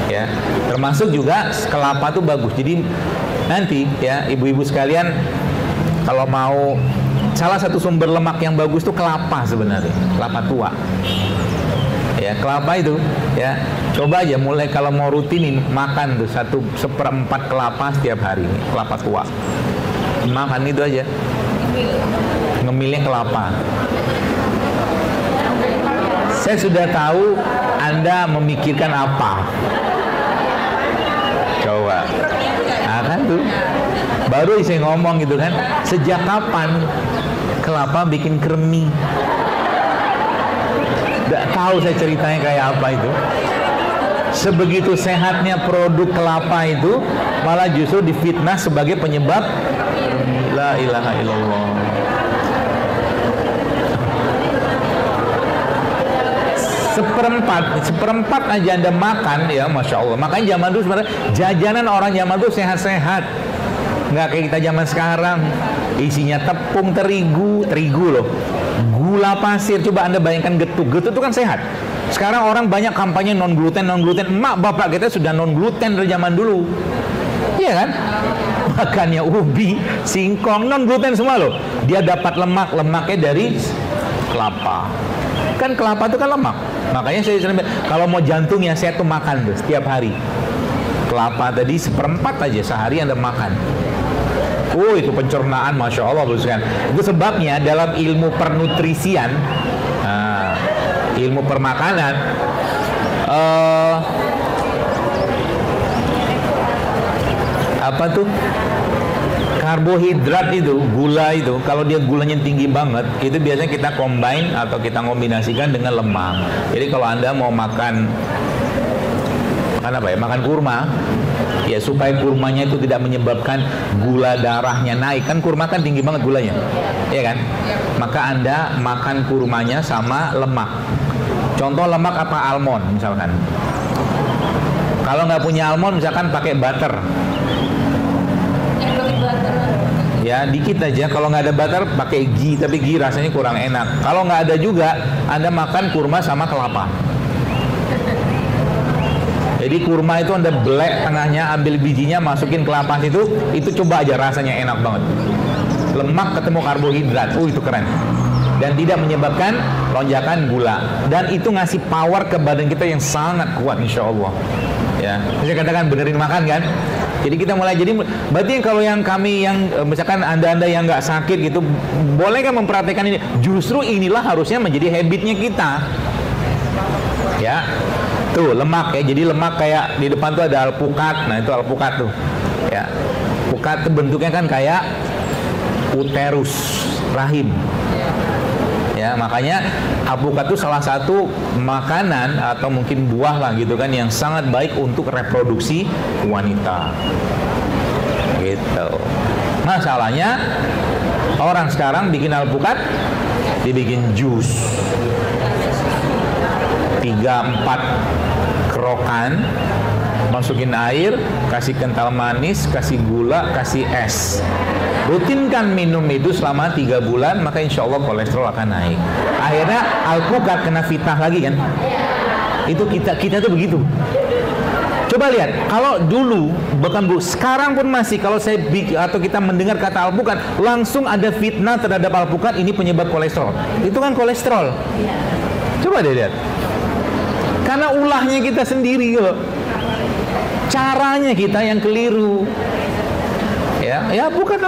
ya. Termasuk juga kelapa tuh bagus. Jadi nanti ya ibu-ibu sekalian, kalau mau, salah satu sumber lemak yang bagus tuh kelapa sebenarnya, kelapa tua. Ya, kelapa itu ya, coba aja mulai kalau mau rutinin makan tuh 1/4 kelapa setiap hari, kelapa tua. Makan itu aja. Ngemilnya kelapa. Saya sudah tahu Anda memikirkan apa. Coba. Nah kan tuh. Baru saya ngomong gitu kan. Sejak kapan kelapa bikin kremi? Nggak tahu saya ceritanya kayak apa itu. Sebegitu sehatnya produk kelapa itu, malah justru difitnah sebagai penyebab la ilaha illallah. Seperempat aja Anda makan, ya Masya Allah. Makanya zaman dulu sebenarnya jajanan orang zaman dulu sehat-sehat, nggak kayak kita zaman sekarang. Isinya tepung terigu loh, gula pasir. Coba Anda bayangkan getuk itu kan sehat. Sekarang orang banyak kampanye non gluten. Emak bapak kita sudah non gluten dari zaman dulu, iya kan? Makannya ubi, singkong, non gluten semua loh. Dia dapat lemaknya dari kelapa. Kan kelapa itu kan lemak. Makanya saya sering, kalau mau jantungnya saya tuh makan tuh setiap hari. Kelapa tadi 1/4 aja sehari Anda makan. Oh, itu pencernaan, Masya Allah, kan? Itu sebabnya dalam ilmu pernutrisian, ilmu permakanan, apa tuh? Karbohidrat itu, gula itu, kalau dia gulanya tinggi banget, itu biasanya kita combine atau kita kombinasikan dengan lemak. Jadi kalau Anda mau makan apa ya? Makan kurma, ya supaya kurmanya itu tidak menyebabkan gula darahnya naik. Kan kurma kan tinggi banget gulanya, ya kan? Maka Anda makan kurmanya sama lemak. Contoh lemak apa? Almond misalkan. Kalau nggak punya almond, misalkan pakai butter. Ya dikit aja. Kalau nggak ada butter, pakai ghee, tapi ghee rasanya kurang enak. Kalau nggak ada juga, Anda makan kurma sama kelapa. Jadi kurma itu Anda belek tengahnya, ambil bijinya, masukin kelapa itu coba aja, rasanya enak banget. Lemak ketemu karbohidrat, itu keren. Dan tidak menyebabkan lonjakan gula. Dan itu ngasih power ke badan kita yang sangat kuat, insya Allah. Ya, saya katakan benerin makan kan. Jadi kita mulai, jadi berarti kalau yang kami yang misalkan anda yang nggak sakit gitu, boleh kan memperhatikan ini. Justru inilah harusnya menjadi habitnya kita. Ya, tuh lemak ya. Jadi lemak kayak di depan tuh ada alpukat. Nah itu alpukat tuh. Ya, alpukat tuh bentuknya kan kayak uterus rahim. Ya, makanya alpukat itu salah satu makanan atau mungkin buah lah gitu kan yang sangat baik untuk reproduksi wanita. Gitu. Masalahnya orang sekarang bikin alpukat dibikin jus. 3-4 kerokan, masukin air, kasih kental manis, kasih gula, kasih es. Rutinkan minum itu selama 3 bulan, maka insya Allah kolesterol akan naik. Akhirnya alpukat kena fitnah lagi kan? Itu kita tuh begitu. Coba lihat, kalau dulu bahkan sekarang pun masih, kalau saya atau kita mendengar kata alpukat, langsung ada fitnah terhadap alpukat, ini penyebab kolesterol. Itu kan kolesterol. Coba deh lihat. Karena ulahnya kita sendiri loh. Caranya kita yang keliru. Ya bukan,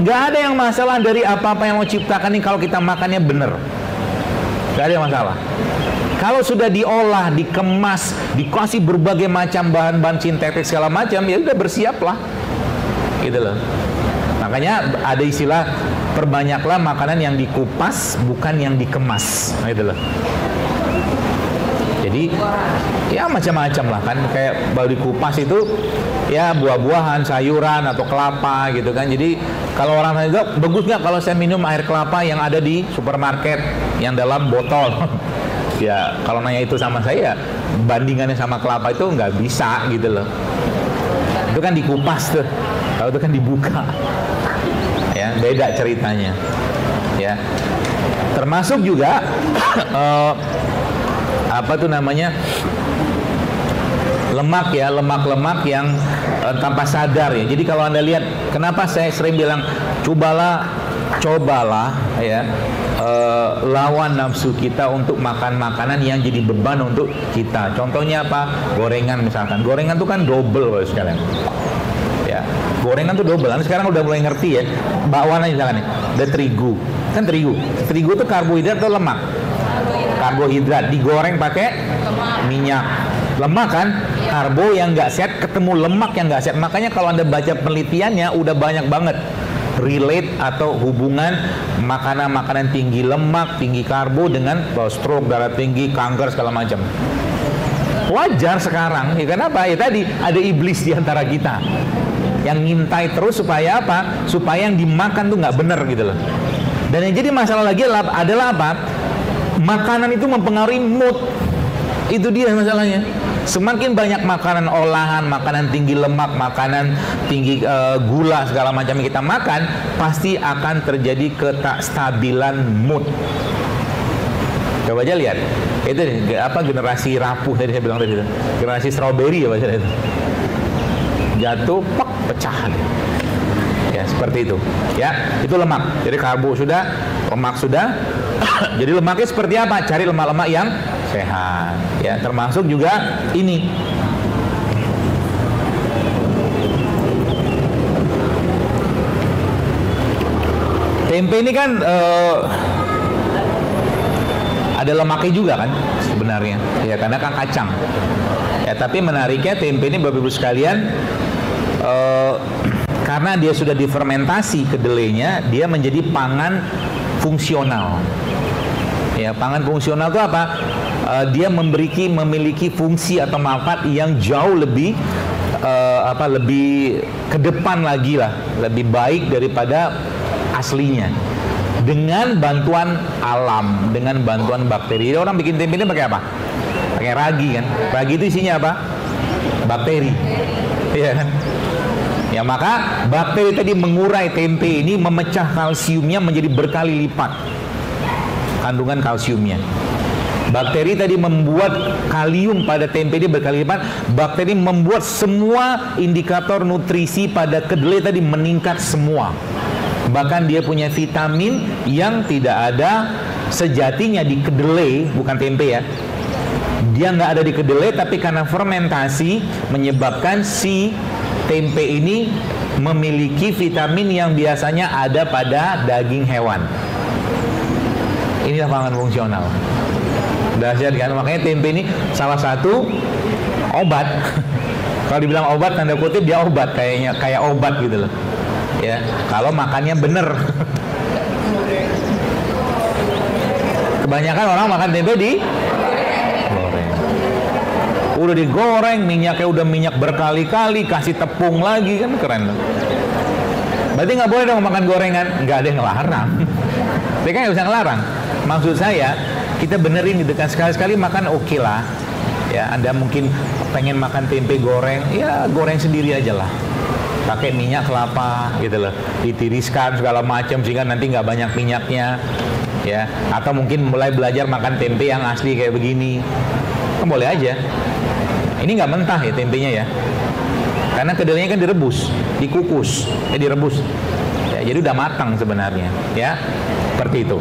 nggak ada yang masalah dari apa-apa yang mau ciptakan ini kalau kita makannya bener, nggak ada yang masalah. Kalau sudah diolah, dikemas, dikasih berbagai macam bahan-bahan sintetik segala macam, ya udah bersiaplah, gitu loh. Makanya ada istilah perbanyaklah makanan yang dikupas bukan yang dikemas, gitu loh. Jadi ya macam-macam lah kan, kayak baru dikupas itu ya buah-buahan, sayuran atau kelapa gitu kan. Jadi kalau orang nanya bagus nggak kalau saya minum air kelapa yang ada di supermarket yang dalam botol? Ya kalau nanya itu sama saya, bandingannya sama kelapa itu nggak bisa gitu loh. Itu kan dikupas tuh, kalau itu kan dibuka. Ya beda ceritanya. Ya termasuk juga apa tuh namanya, lemak ya, lemak-lemak yang tanpa sadar ya. Jadi kalau Anda lihat, kenapa saya sering bilang cobalah ya, lawan nafsu kita untuk makan makanan yang jadi beban untuk kita. Contohnya apa? Gorengan misalkan. Gorengan itu kan double sekalian. Ya, gorengan tuh double. Sekarang udah mulai ngerti ya. Bakwan aja misalkan nih, ada terigu. Kan terigu itu karbohidrat atau lemak? Karbohidrat digoreng pakai minyak. Lemak kan? Karbo yang nggak sehat ketemu lemak yang nggak sehat. Makanya kalau Anda baca penelitiannya udah banyak banget relate atau hubungan makanan-makanan tinggi lemak, tinggi karbo dengan stroke, darah tinggi, kanker segala macam. Wajar sekarang, ya kenapa? Ya tadi ada iblis di antara kita yang ngintai terus supaya apa? Supaya yang dimakan tuh nggak bener gitu loh. Dan yang jadi masalah lagi adalah apa? Makanan itu mempengaruhi mood. Itu dia masalahnya. Semakin banyak makanan olahan, makanan tinggi lemak, makanan tinggi gula segala macam yang kita makan, pasti akan terjadi ketakstabilan mood. Coba aja lihat. Itu apa, generasi rapuh tadi saya bilang tadi itu. Generasi strawberry ya bahasa itu. Jatuh, pek, pecah. Ya, seperti itu. Ya, itu lemak. Jadi karbo sudah, lemak sudah. Jadi lemaknya seperti apa? Cari lemak-lemak yang sehat. Ya, termasuk juga ini. Tempe ini kan ada lemaknya juga kan sebenarnya. Ya, karena kan kacang. Ya, tapi menariknya tempe ini Bapak Ibu sekalian, karena dia sudah difermentasi kedelainya, dia menjadi pangan fungsional. Ya, pangan fungsional itu apa? Dia memiliki fungsi atau manfaat yang jauh lebih lebih ke depan lagi lah, lebih baik daripada aslinya. Dengan bantuan alam, dengan bantuan bakteri. Jadi orang bikin tempe ini pakai apa? Pakai ragi kan? Ragi itu isinya apa? Bakteri. Iya kan? Ya, maka bakteri tadi mengurai tempe ini, memecah kalsiumnya menjadi berkali lipat kandungan kalsiumnya. Bakteri tadi membuat kalium pada tempe ini berkali lipat. Bakteri membuat semua indikator nutrisi pada kedelai tadi meningkat semua. Bahkan dia punya vitamin yang tidak ada sejatinya di kedelai, bukan tempe ya. Dia nggak ada di kedelai, tapi karena fermentasi menyebabkan si tempe ini memiliki vitamin yang biasanya ada pada daging hewan. Inilah pangan fungsional. Dahsyat kan? Makanya tempe ini salah satu obat. Kalau dibilang obat, tanda kutip dia obat, kayak obat gitu loh. Ya, kalau makannya bener. Kebanyakan orang makan tempe di goreng. Udah digoreng, minyaknya udah minyak berkali-kali, kasih tepung lagi, kan keren loh. Berarti nggak boleh dong makan gorengan? Nggak ada yang ngelarang. Dia kan nggak bisa ngelarang. Maksud saya, kita benerin gitu kan, sekali-sekali makan oke lah. Ya, Anda mungkin pengen makan tempe goreng, ya goreng sendiri aja lah. Pakai minyak kelapa gitu loh, ditiriskan segala macam sehingga nanti nggak banyak minyaknya. Ya, atau mungkin mulai belajar makan tempe yang asli kayak begini, kan boleh aja. Ini nggak mentah ya tempenya ya, karena kedelainya kan direbus, dikukus, direbus. Ya, jadi udah matang sebenarnya. Ya, seperti itu.